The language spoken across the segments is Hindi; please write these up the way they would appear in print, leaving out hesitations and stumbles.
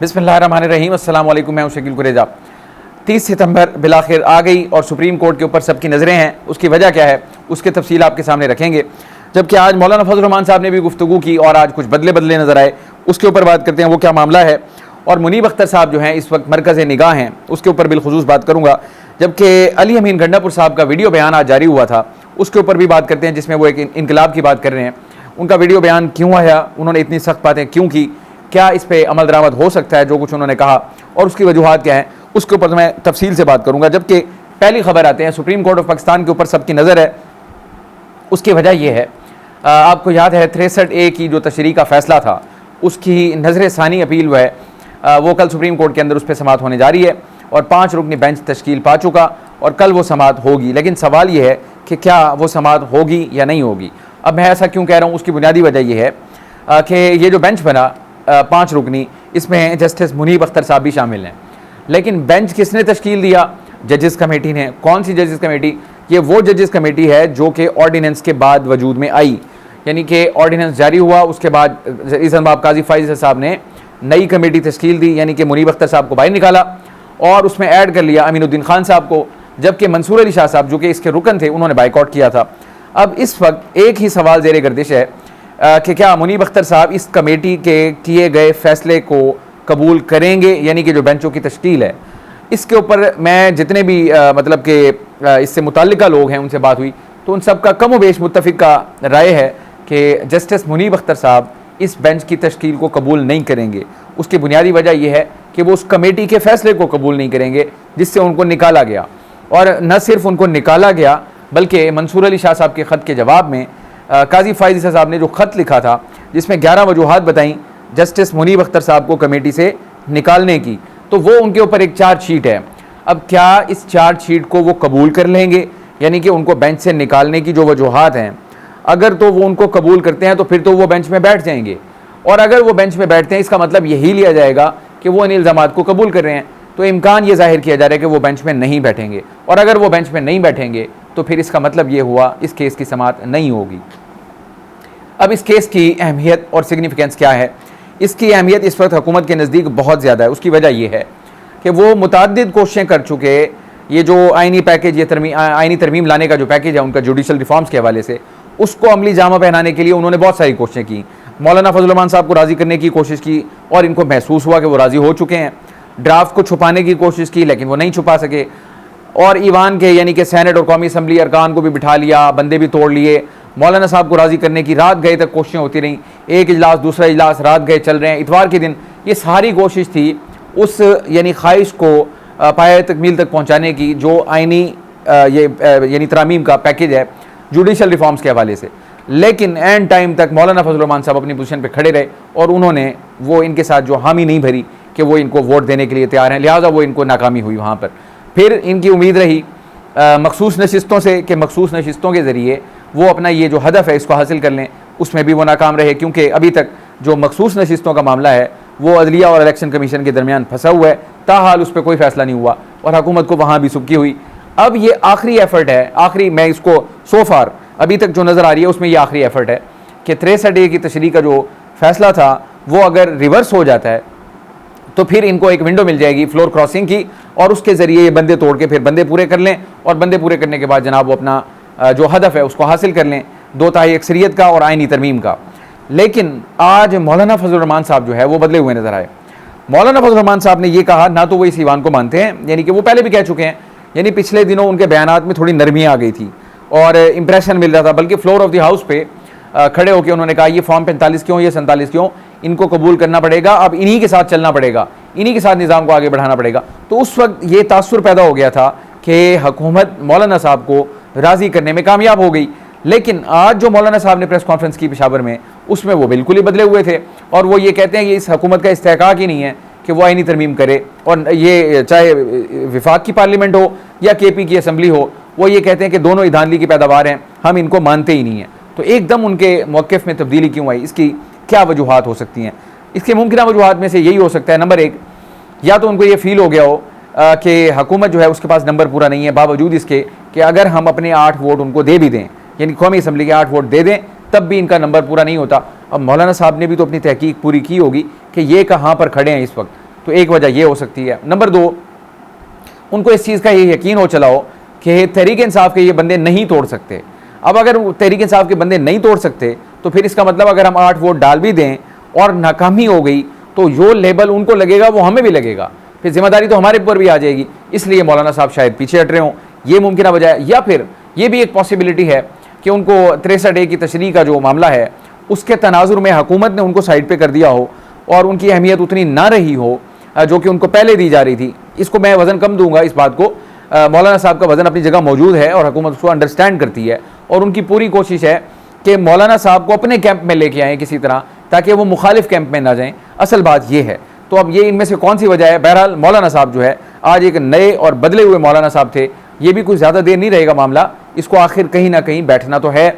बिस्मिल्लाहिर्रहमानिर्रहीम। अस्सलाम वालेकुम। मैं हूं शकील कुरेजा। 30 सितंबर बिलाखिर आ गई और सुप्रीम कोर्ट के ऊपर सबकी नज़रें हैं। उसकी वजह क्या है उसकी तफसील आपके सामने रखेंगे। जबकि आज मौलाना फजल रहमान साहब ने भी गुफ्तगू की और आज कुछ बदले बदले नज़र आए, उसके ऊपर बात करते हैं वो क्या मामला है। और मुनीब अख्तर साहब जो हैं इस वक्त मरकज़ निगाह हैं, उसके ऊपर बिलखुसूस बात करूँगा। जबकि अली अमीन गंडापुर साहब का वीडियो बयान आज जारी हुआ था, उसके ऊपर भी बात करते हैं, जिसमें वो एक इनकलाब की बात कर रहे हैं। उनका वीडियो बयान क्यों आया, उन्होंने इतनी सख्त बातें क्यों की, क्या इस पर अमल दरामद हो सकता है जो कुछ उन्होंने कहा और उसकी वजूहात क्या है, उसके ऊपर मैं तफसील से बात करूँगा। जबकि पहली खबर आते हैं, सुप्रीम कोर्ट ऑफ पाकिस्तान के ऊपर सबकी नज़र है। उसकी वजह यह है, आपको याद है 63A की जो तशरीह का फ़ैसला था, उसकी नज़र सानी अपील वो कल सुप्रीम कोर्ट के अंदर उस पर समाअत होने जा रही है और 5 रुकनी बेंच तश्कील पा चुका और कल वो समाअत होगी। लेकिन सवाल ये है कि क्या वो समाअत होगी या नहीं होगी। अब मैं ऐसा क्यों कह रहा हूँ, उसकी बुनियादी वजह यह है कि ये जो बेंच बना 5 रुकनी, इसमें जस्टिस मुनीब अख्तर साहब भी शामिल हैं। लेकिन बेंच किसने तश्कील दिया? जजेस कमेटी ने। कौन सी जजेस कमेटी? ये वो जजेस कमेटी है जो कि ऑर्डिनेंस के बाद वजूद में आई, यानी कि ऑर्डिनेंस जारी हुआ, उसके बाद रईस-ए-नवाब काजी फ़ाइज़ साहब ने नई कमेटी तश्कील दी, यानी कि मुनीब अख्तर साहब को बाहर निकाला और उसमें ऐड कर लिया अमीनुद्दीन खान साहब को, जबकि मंसूर अली शाह साहब जो कि इसके रुकन थे, उन्होंने बाइकआउट किया था। अब इस वक्त एक ही सवाल ज़ेर गर्दिश है कि क्या मुनीब अख्तर साहब इस कमेटी के किए गए फैसले को कबूल करेंगे, यानी कि जो बेंचों की तश्कील है। इसके ऊपर मैं जितने भी मतलब कि इससे मुताल्लिका लोग हैं उनसे बात हुई तो उन सब का कम व बेश मुत्तफ़िक का राय है कि जस्टिस मुनीब अख्तर साहब इस बेंच की तश्कील को कबूल नहीं करेंगे। उसकी बुनियादी वजह यह है कि वो उस कमेटी के फ़ैसले को कबूल नहीं करेंगे जिससे उनको निकाला गया। और न सिर्फ उनको निकाला गया बल्कि मंसूर अली शाह साहब के ख़त के जवाब में काजी फ़ाइज़ साहब ने जो ख़त लिखा था, जिसमें 11 वजूहात बताई जस्टिस मुनीब अख्तर साहब को कमेटी से निकालने की, तो वो उनके ऊपर एक चार्जशीट है। अब क्या इस चार्जशीट को वो कबूल कर लेंगे, यानी कि उनको बेंच से निकालने की जो वजूहात हैं, अगर तो वो उनको कबूल करते हैं तो फिर तो वो बेंच में बैठ जाएंगे। और अगर वो बेंच में बैठते हैं इसका मतलब यही लिया जाएगा कि वो इन इल्ज़ामात को कबूल कर रहे हैं। तो इम्कान ये जाहिर किया जा रहा है कि वो बेंच में नहीं बैठेंगे, और अगर वो बेंच में नहीं बैठेंगे तो फिर इसका मतलब ये हुआ इस केस की समाअत नहीं होगी। अब इस केस की अहमियत और सिग्निफिकेंस क्या है? इसकी अहमियत इस वक्त हुकूमत के नज़दीक बहुत ज़्यादा है। उसकी वजह यह है कि वो मुतअद्दिद कोशिशें कर चुके, ये जो आइनी पैकेज, ये आइनी तरमीम लाने का जो पैकेज है उनका जुडिशल रिफॉर्म्स के हवाले से, उसको अमली जामा पहनाने के लिए उन्होंने बहुत सारी कोशिशें की। मौलाना फजल रहमान साहब को राज़ी करने की कोशिश की और इनको महसूस हुआ कि वो राज़ी हो चुके हैं। ड्राफ्ट को छुपाने की कोशिश की लेकिन वो नहीं छुपा सके, और ईवान के यानी कि सेनेट और कौमी असम्बली अरकान को भी बिठा लिया, बंदे भी तोड़ लिए। मौलाना साहब को राज़ी करने की रात गए तक कोशिशें होती रहीं, एक इजलास दूसरा इजलास रात गए चल रहे हैं। इतवार के दिन ये सारी कोशिश थी उस यानी ख्वाहिश को पाए तकमील तक पहुँचाने की जो आइनी यानी तरामीम का पैकेज है जुडिशल रिफॉर्म्स के हवाले से। लेकिन एंड टाइम तक मौलाना फजल रहमान साहब अपनी पोजीशन पे खड़े रहे और उन्होंने वो इनके साथ जो हामी नहीं भरी कि वो इनको वोट देने के लिए तैयार हैं, लिहाजा वो इनको नाकामी हुई वहाँ पर। फिर इनकी उम्मीद रही मखसूस नशिस्तों से कि मखसूस नशिस्तों के ज़रिए वो अपना ये जो हदफ है इसको हासिल कर लें, उसमें भी वो नाकाम रहे, क्योंकि अभी तक जो मखसूस नशिस्तों का मामला है वो अदलिया और इलेक्शन कमीशन के दरमियान फंसा हुआ है। ताहाल उस पर कोई फैसला नहीं हुआ और हुकूमत को वहाँ भी सुबकी हुई। अब ये आखिरी एफर्ट है, आखिरी मैं इसको सो फार अभी तक जो नज़र आ रही है उसमें ये आखिरी एफर्ट है कि 63A की तशरीह का जो फैसला था वो अगर रिवर्स हो जाता है तो फिर इनको एक विंडो मिल जाएगी फ्लोर क्रॉसिंग की, और उसके ज़रिए ये बंदे तोड़ के फिर बंदे पूरे कर लें, और बंदे पूरे करने के बाद जनाब वो अपना जो हदफ है उसको हासिल कर लें, 2/3 अक्सरियत का और आइनी तरमीम का। लेकिन आज मौलाना फजल रहमान साहब जो है वो बदले हुए नजर आए। मौलाना फजल रहमान साहब ने ये कहा, ना तो वो इस ईवान को मानते हैं, यानी कि वो पहले भी कह चुके हैं, यानी पिछले दिनों उनके बयानात में थोड़ी नरमी आ गई थी और इंप्रेशन मिल रहा था, बल्कि फ्लोर ऑफ द हाउस पे खड़े होकर उन्होंने कहा ये फॉर्म 45 क्यों, ये 47 क्यों, इनको कबूल करना पड़ेगा, अब इन्हीं के साथ चलना पड़ेगा, इन्हीं के साथ निज़ाम को आगे बढ़ाना पड़ेगा। तो उस वक्त ये तासुर पैदा हो गया था कि हुकूमत मौलाना साहब को राज़ी करने में कामयाब हो गई। लेकिन आज जो मौलाना साहब ने प्रेस कॉन्फ्रेंस की पेशावर में, उसमें वो बिल्कुल ही बदले हुए थे और वो ये कहते हैं कि इस हुकूमत का इस्तेहकाक ही नहीं है कि वो आइनी तरमीम करे, और ये चाहे विफाक की पार्लियामेंट हो या KP की असम्बली हो, वो ये कहते हैं कि दोनों ही धांधली की पैदावार हैं, हम इनको मानते ही नहीं हैं। तो एकदम उनके मौक़िफ़ में तब्दीली क्यों आई, इसकी क्या वजूहात हो सकती हैं? इसकी मुमकिन वजूहात में से यही हो सकता है, नंबर 1, या तो उनको ये फ़ील हो गया हो कि हुकूमत जो है उसके पास नंबर पूरा नहीं है, बावजूद इसके कि अगर हम अपने 8 वोट उनको दे भी दें, यानी कौमी असम्बली के 8 वोट दे दें, तब भी इनका नंबर पूरा नहीं होता। अब मौलाना साहब ने भी तो अपनी तहकीक पूरी की होगी कि ये कहाँ पर खड़े हैं इस वक्त। तो एक वजह ये हो सकती है। नंबर 2, उनको इस चीज़ का ये यकीन हो चला हो कि तहरीक इंसाफ के ये बंदे नहीं तोड़ सकते। अब अगर तहरीक इंसाफ के बंदे नहीं तोड़ सकते तो फिर इसका मतलब अगर हम 8 वोट डाल भी दें और नाकामी हो गई तो जो लेबल उनको लगेगा वो हमें भी लगेगा, फिर जिम्मेदारी तो हमारे ऊपर भी आ जाएगी। इसलिए मौलाना साहब शायद पीछे हट रहे हों, ये मुमकिन वजह है। या फिर ये भी एक पॉसिबिलिटी है कि उनको 63A की तशरीह का जो मामला है उसके तनाजुर में हुकूमत ने उनको साइड पे कर दिया हो और उनकी अहमियत उतनी ना रही हो जो कि उनको पहले दी जा रही थी। इसको मैं वज़न कम दूंगा इस बात को। मौलाना साहब का वज़न अपनी जगह मौजूद है और हुकूमत उसको अंडरस्टैंड करती है और उनकी पूरी कोशिश है कि मौलाना साहब को अपने कैंप में लेके आएँ किसी तरह, ताकि वो मुखालिफ कैंप में ना जाएँ। असल बात ये है। तो अब ये इनमें से कौन सी वजह है? बहरहाल मौलाना साहब जो है आज एक नए और बदले हुए मौलाना साहब थे। ये भी कुछ ज़्यादा देर नहीं रहेगा मामला, इसको आखिर कहीं ना कहीं बैठना तो है।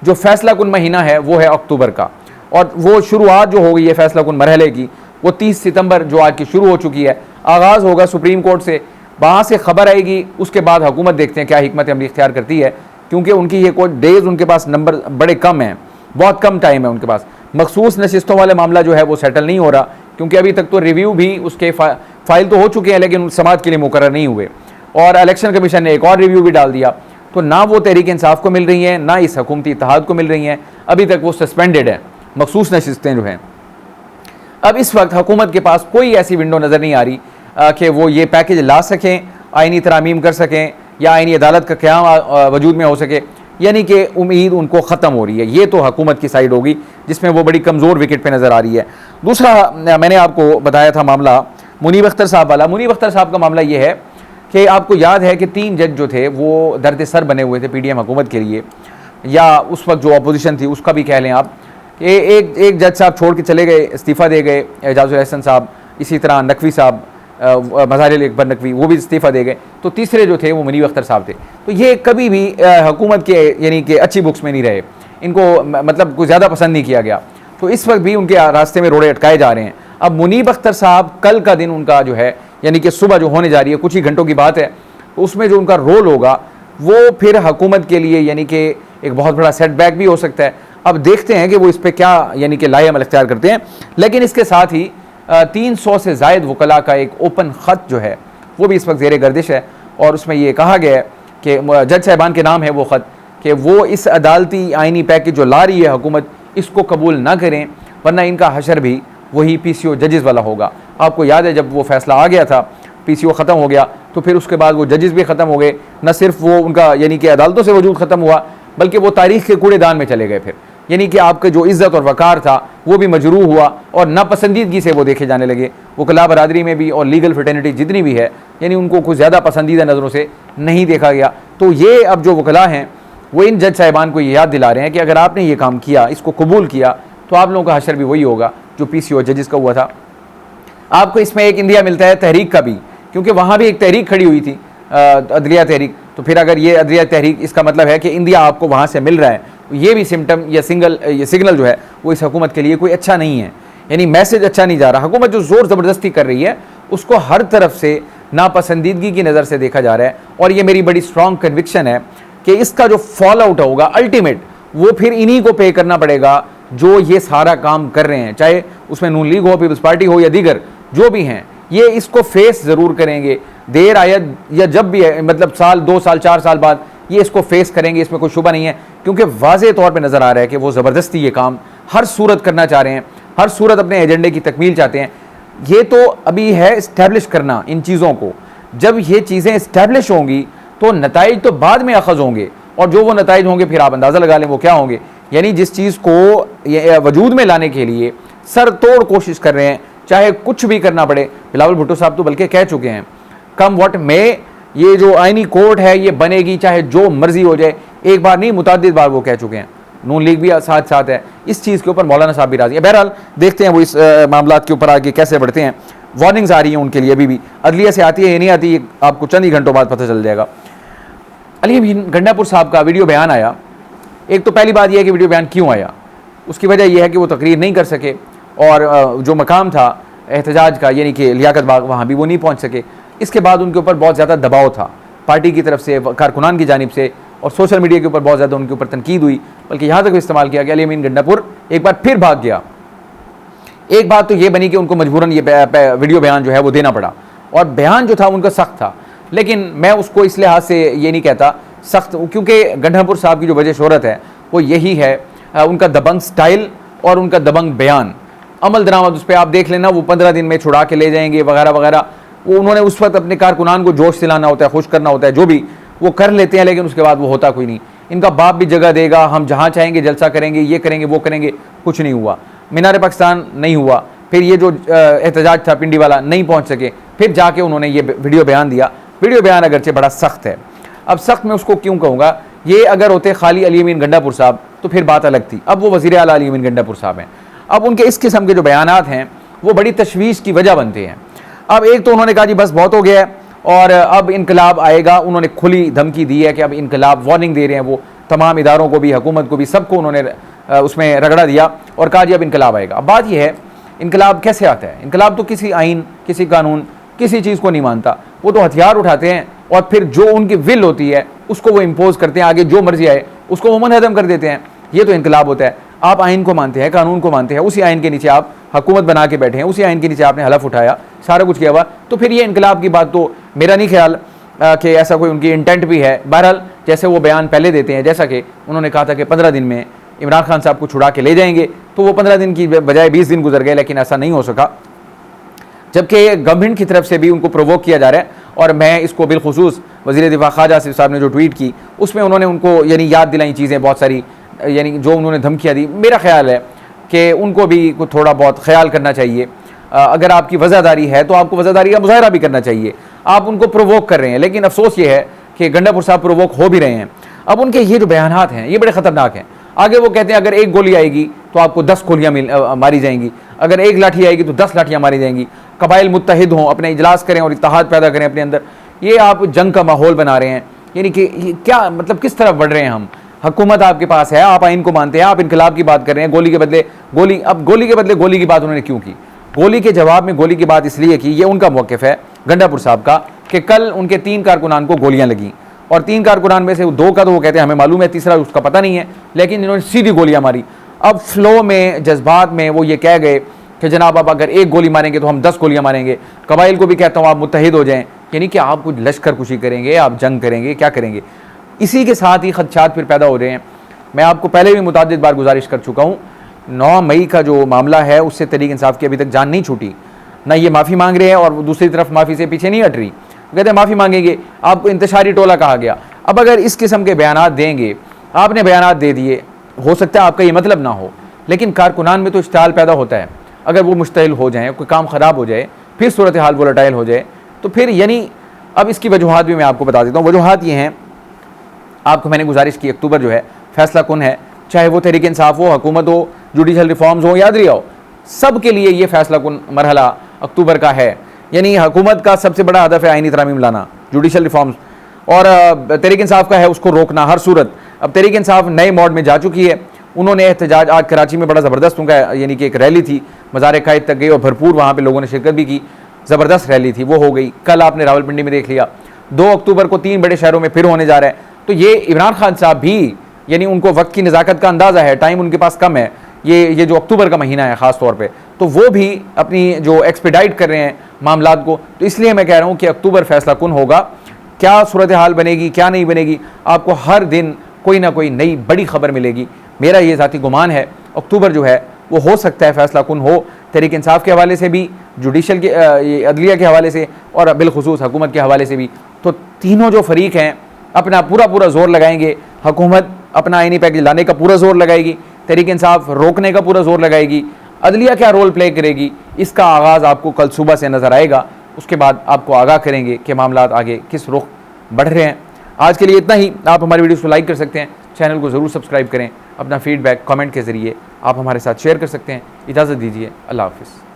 जो फैसला कुन महीना है वो है अक्टूबर का, और वो शुरुआत जो हो गई है फैसला कुन मरहले की वो 30 सितंबर जो आज की शुरू हो चुकी है। आगाज़ होगा सुप्रीम कोर्ट से, वहाँ से खबर आएगी, उसके बाद हुकूमत देखते हैं क्या हिकमत अमली इख्तियार करती है, क्योंकि उनकी ये कोई डेज़ उनके पास नंबर बड़े कम हैं, बहुत कम टाइम है उनके पास। मखसूस नशिस्तों वाले मामला जो है वो सेटल नहीं हो रहा, क्योंकि अभी तक तो रिव्यू भी उसके फाइल तो हो चुके हैं लेकिन समात के लिए मुकर्रर नहीं हुए, और इलेक्शन कमीशन ने एक और रिव्यू भी डाल दिया। तो ना वो तहरीक इंसाफ को मिल रही हैं, ना इस हुकूमती इत्तेहाद को मिल रही हैं, अभी तक वो सस्पेंडेड है मखसूस नशिस्तें जो हैं। अब इस वक्त हुकूमत के पास कोई ऐसी विंडो नज़र नहीं आ रही कि वो ये पैकेज ला सकें, आइनी तरामीम कर सकें या आइनी अदालत का क़याम वजूद में हो सके। यानी कि उम्मीद उनको ख़त्म हो रही है। ये तो हुकूमत की साइड होगी जिसमें वो बड़ी कमज़ोर विकेट पे नज़र आ रही है। दूसरा, मैंने आपको बताया था मामला मुनीब अख्तर साहब वाला। मुनीब अख्तर साहब का मामला ये है कि आपको याद है कि 3 जज जो थे वो दर्द सर बने हुए थे PDM हुकूमत के लिए, या उस वक्त जो अपोजिशन थी उसका भी कह लें आप। एक जज साहब छोड़ के चले गए, इस्तीफ़ा दे गए, एजाजुल हसन साहब, इसी तरह नकवी साहब, मज़ारिल अकबर नकवी, वो भी इस्तीफ़ा दे गए। तो तीसरे जो थे वो मुनीब अख्तर साहब थे। तो ये कभी भी हुकूमत के यानी कि अच्छी बुक्स में नहीं रहे, इनको मतलब कुछ ज़्यादा पसंद नहीं किया गया। तो इस वक्त भी उनके रास्ते में रोड़े अटकाए जा रहे हैं। अब मुनीब अख्तर साहब कल का दिन उनका जो है यानी कि सुबह जो होने जा रही है, कुछ ही घंटों की बात है, तो उसमें जो उनका रोल होगा वो फिर हुकूमत के लिए यानी कि एक बहुत बड़ा सेटबैक भी हो सकता है। अब देखते हैं कि वो इस पर क्या यानी कि लाए अमल इख्तियार करते हैं। लेकिन इसके साथ ही 300 से ज़ायद वकला का एक ओपन ख़त जो है वो भी इस वक्त ज़ेर गर्दिश है, और उसमें ये कहा गया है कि जज साहिबान के नाम है वो ख़त कि वो इस अदालती आइनी पैकेज जो ला रही है हुकूमत इसको कबूल ना करें, वरना इनका हशर भी वही PCO जजेस वाला होगा। आपको याद है जब वो फैसला आ गया था, PCO ख़त्म हो गया, तो फिर उसके बाद वो जजेस भी ख़त्म हो गए। न सिर्फ वो उनका यानी कि अदालतों से वजूद ख़त्म हुआ, बल्कि वो तारीख़ के कूड़ेदान में चले गए। फिर यानी कि आपका जो इज़्ज़त और वक़ार था वो भी मजरूह हुआ और नापसंदीदगी से वो देखे जाने लगे। वकला बरादरी में भी और लीगल फ्रेटर्निटी जितनी भी है, यानी उनको कुछ ज़्यादा पसंदीदा नज़रों से नहीं देखा गया। तो ये अब जो वकला हैं वो इन जज साहिबान को ये याद दिला रहे हैं कि अगर आपने ये काम किया, इसको कबूल किया, तो आप लोगों का हशर भी वही होगा जो PCO जजेस का हुआ था। आपको इसमें एक इंदिया मिलता है तहरीक का भी, क्योंकि वहाँ भी एक तहरीक खड़ी हुई थी, अदलिया तहरीक। तो फिर अगर ये अदलिया तहरीक, इसका मतलब है कि इंदिया आपको वहाँ से मिल रहा है, तो ये भी सिम्टम या सिग्नल जो है वो इस हुकूमत के लिए कोई अच्छा नहीं है, यानी मैसेज अच्छा नहीं जा रहा। हुकूमत जो ज़ोर ज़बरदस्ती कर रही है उसको हर तरफ से नापसंदीदगी की नज़र से देखा जा रहा है, और ये मेरी बड़ी स्ट्रॉन्ग कन्विक्शन है कि इसका जो फॉल आउट होगा अल्टीमेट, वो फिर इन्हीं को पे करना पड़ेगा जो ये सारा काम कर रहे हैं, चाहे उसमें नून लीग हो, पीपल्स पार्टी हो या दीगर जो भी हैं। ये इसको फेस ज़रूर करेंगे, देर आयद या जब भी है, मतलब साल 2 साल 4 साल बाद ये इसको फेस करेंगे, इसमें कोई शुबा नहीं है। क्योंकि वाज़े तौर पे नज़र आ रहा है कि वो ज़बरदस्ती ये काम हर सूरत करना चाह रहे हैं, हर सूरत अपने एजेंडे की तकमील चाहते हैं। ये तो अभी है इस्टेब्लिश करना इन चीज़ों को। जब ये चीज़ें इस्टेब्लिश होंगी तो नताइज तो बाद में अखज़ होंगे, और जो वो नताइज होंगे फिर आप अंदाज़ा लगा लें वो क्या होंगे। यानी जिस चीज़ को वजूद में लाने के लिए सर तोड़ कोशिश कर रहे हैं, चाहे कुछ भी करना पड़े। बिलावल भुट्टो साहब तो बल्कि कह चुके हैं कम वट में ये जो आइनी कोर्ट है ये बनेगी चाहे जो मर्जी हो जाए। एक बार नहीं, मुतअद्दिद बार वो कह चुके हैं। नून लीग भी साथ साथ है इस चीज़ के ऊपर, मौलाना साहब भी राजी है। बहरहाल देखते हैं वो इस मामला के ऊपर आगे कैसे बढ़ते हैं। वार्निंग्स आ रही हैं उनके लिए अभी भी, अदलिया से आती है या नहीं आती है आपको चंद ही घंटों बाद पता चल जाएगा। अली अमीन गंडापुर साहब का वीडियो बयान आया। एक तो पहली बात यह है कि वीडियो बयान क्यों आया, उसकी वजह यह है कि वो तकरीर नहीं कर सके, और जो मकाम था एहतजाज का यानी कि लियाकत बाग, वहाँ भी वो नहीं पहुँच सके। इसके बाद उनके ऊपर बहुत ज़्यादा दबाव था पार्टी की तरफ से, कारकुनान की जानिब से, और सोशल मीडिया के ऊपर बहुत ज़्यादा उनके ऊपर तनकीद हुई, बल्कि यहाँ तक भी इस्तेमाल किया कि अली अमीन गंडापुर एक बार फिर भाग गया। एक बात तो ये बनी कि उनको मजबूरन ये वीडियो बयान जो है वो देना पड़ा, और बयान जो था उनका सख्त था। लेकिन मैं उसको इस लिहाज से ये नहीं कहता सख्त, क्योंकि गंडापुर साहब की जो वजह शोहरत है वो यही है, उनका दबंग स्टाइल और उनका दबंग बयान, अमल दरामद उस पर आप देख लेना, वो 15 दिन में छुड़ा के ले जाएंगे वगैरह वगैरह। वो उन्होंने उस वक्त अपने कारकुनान को जोश दिलाना होता है, खुश करना होता है, जो भी वो कर लेते हैं, लेकिन उसके बाद वो होता कोई नहीं। इनका बाप भी जगह देगा, हम जहाँ चाहेंगे जलसा करेंगे, ये करेंगे वो करेंगे, कुछ नहीं हुआ। मीनार पाकिस्तान नहीं हुआ, फिर ये जो एहतजाज था पिंडी वाला नहीं पहुँच सके, फिर जाके उन्होंने ये वीडियो बयान दिया। वीडियो बयान अगरचे बड़ा सख्त है। अब सख्त मैं उसको क्यों कहूँगा, ये अगर होते खाली अली अमीन गंडापुर साहब तो फिर बात अलग थी। अब वो वज़ीर आला अली अमीन गंडापुर साहब हैं। अब उनके इस किस्म के जो बयानात हैं वो बड़ी तशवीश की वजह बनते हैं। अब एक तो उन्होंने कहा जी बस बहुत हो गया है और अब इनकलाब आएगा, उन्होंने खुली धमकी दी है कि अब इनकलाब, वार्निंग दे रहे हैं वो तमाम इदारों को भी, हुकूमत को भी, सबको उन्होंने उसमें रगड़ा दिया और कहा जी अब इनकलाब आएगा। अब बात यह है इनकलाब कैसे आता है? इनकलाब तो किसी आइन, किसी कानून, किसी चीज़ को नहीं मानता, वो तो हथियार उठाते हैं और फिर जो उनकी विल होती है उसको वो इम्पोज करते हैं, आगे जो मर्जी आए उसको वो मुनहदम कर देते हैं। ये तो इनकलाब होता है। आप आइन को मानते हैं, कानून को मानते हैं, उसी आइन के नीचे आप हुकूमत बना के बैठे हैं, उसी आइन के नीचे आपने हलफ उठाया, सारा कुछ किया हुआ, तो फिर ये इनकलाब की बात तो मेरा नहीं ख्याल कि ऐसा कोई उनकी इंटेंट भी है। बहरहाल जैसे वो बयान पहले देते हैं, जैसा कि उन्होंने कहा था कि 15 दिन में इमरान खान साहब को छुड़ा के ले जाएंगे, तो वो 15 दिन की बजाय 20 दिन गुजर गए, लेकिन ऐसा नहीं हो सका, जबकि गवर्नमेंट की तरफ से भी उनको प्रोवोक किया जा रहा है। और मैं इसको बिलखुसूस वज़ीर दिफा ख्वाजा आसिफ साहब ने जो ट्वीट की उसमें उन्होंने उनको यानी याद दिलाई चीज़ें बहुत सारी, यानी जो उन्होंने धमकियाँ दी, मेरा ख्याल है कि उनको भी कुछ थोड़ा बहुत ख्याल करना चाहिए। अगर आपकी वज़ादारी है तो आपको वज़ादारी का मुजाहरा भी करना चाहिए। आप उनको प्रोवोक कर रहे हैं, लेकिन अफसोस ये है कि गंडापुर साहब प्रोवोक हो भी रहे हैं। अब उनके ये जो बयानात हैं ये बड़े ख़तरनाक हैं। आगे वो कहते हैं अगर एक गोली आएगी तो आपको 10 गोलियाँ मारी जाएंगी, अगर एक लाठी आएगी तो 10 लाठियाँ मारी जाएंगी, कबाइल मुत्तहिद हों, अपने इजलास करें और इत्तेहाद पैदा करें अपने अंदर। ये आप जंग का माहौल बना रहे हैं, यानी कि क्या मतलब किस तरफ बढ़ रहे हैं हम? हुकूमत आपके पास है, आप आइन को मानते हैं, आप इनकलाब की बात कर रहे हैं, गोली के बदले गोली। अब गोली के बदले गोली की बात उन्होंने क्यों की? गोली के जवाब में गोली की बात इसलिए की, ये उनका मौक़िफ़ है गंडापुर साहब का, कि कल उनके 3 कारकुनान को गोलियाँ लगीं और 3 कारकुनान में से 2 का तो वो कहते हैं हमें मालूम है, तीसरा उसका पता नहीं है, लेकिन इन्होंने सीधी गोलियाँ मारी। अब फ्लो में, जज्बात में वो ये कह गए कि जनाब अब अगर एक गोली मारेंगे तो हम 10 गोलियाँ मारेंगे। कबाइल को भी कहता हूँ आप मुत्तहिद हो जाएँ, यानी कि आप कुछ लश्कर कुशी करेंगे, आप जंग करेंगे, क्या करेंगे? इसी के साथ ही खदशात फिर पैदा हो रहे हैं। मैं आपको पहले भी मुतादिद बार गुजारिश कर चुका हूँ, 9 मई का जो मामला है उससे तहरीक इंसाफ की अभी तक जान नहीं छूटी। ना ये माफ़ी मांग रहे हैं और दूसरी तरफ माफ़ी से पीछे नहीं हट रही, कहते हैं माफ़ी मांगेंगे, आपको इंतशारी टोला कहा गया। अब अगर इस किस्म के बयानात देंगे, आपने बयानात दे दिए, हो सकता है आपका ये मतलब ना हो, लेकिन कारकुनान में तो इश्ताल पैदा होता है। अगर वो मुश्तइल हो जाए, कोई काम ख़राब हो जाए, फिर सूरत हाल वोलेटाइल हो जाए, तो फिर यानी अब इसकी वजूहात भी मैं आपको बता देता हूँ। वजूहात ये हैं, आपको मैंने गुजारिश की, अक्टूबर जो है फैसला कुन है, चाहे वो तहरीक इंसाफ हो, हुकूमत हो, जुडिशल रिफॉर्म्स हो, यादरिया हो, सब के लिए ये फैसला कुन मरहला अक्टूबर का है। यानी हुकूमत का सबसे बड़ा हदफ है आईनी तरामीम लाना, जुडिशल रिफॉर्म्स, और तहरीक इंसाफ का है उसको रोकना हर सूरत। अब तहरीक इंसाफ नए मोड में जा चुकी है। उन्होंने एहतजाज आज कराची में बड़ा ज़बरदस्त उनका यानी कि एक रैली थी, मज़ार कायद तक गई और भरपूर वहाँ पे लोगों ने शिरकत भी की, ज़बरदस्त रैली थी, वो हो गई। कल आपने रावलपिंडी में देख लिया, 2 अक्टूबर को 3 बड़े शहरों में फिर होने जा रहा है। तो ये इमरान खान साहब भी, यानी उनको वक्त की नज़ाकत का अंदाज़ा है, टाइम उनके पास कम है, ये जो अक्टूबर का महीना है ख़ास तौर पे, तो वो भी अपनी जो एक्सपेडाइट कर रहे हैं मामलात को। तो इसलिए मैं कह रहा हूँ कि अक्टूबर फैसला कुन होगा। क्या सूरत हाल बनेगी, क्या नहीं बनेगी, आपको हर दिन कोई ना कोई नई बड़ी खबर मिलेगी। मेरा ये ज़ाती गुमान है अक्टूबर जो है वो हो सकता है फैसला कुन हो, तहरीक इंसाफ के हवाले से भी, जुडिशल के अदलिया के हवाले से और बिलखुसूस हुकूमत के हवाले से भी। तो तीनों जो फरीक हैं अपना पूरा जोर लगाएंगे। हुकूमत अपना आईनी पैकेज लाने का पूरा जोर लगाएगी, तहरीक इंसाफ रोकने का पूरा जोर लगाएगी, अदलिया क्या रोल प्ले करेगी, इसका आगाज़ आपको कल सुबह से नज़र आएगा। उसके बाद आपको आगाह करेंगे कि मामलात आगे किस रुख बढ़ रहे हैं। आज के लिए इतना ही। आप हमारी वीडियोस को लाइक कर सकते हैं, चैनल को ज़रूर सब्सक्राइब करें, अपना फीडबैक कमेंट के ज़रिए आप हमारे साथ शेयर कर सकते हैं। इजाज़त दीजिए, अल्लाह हाफ़िज़।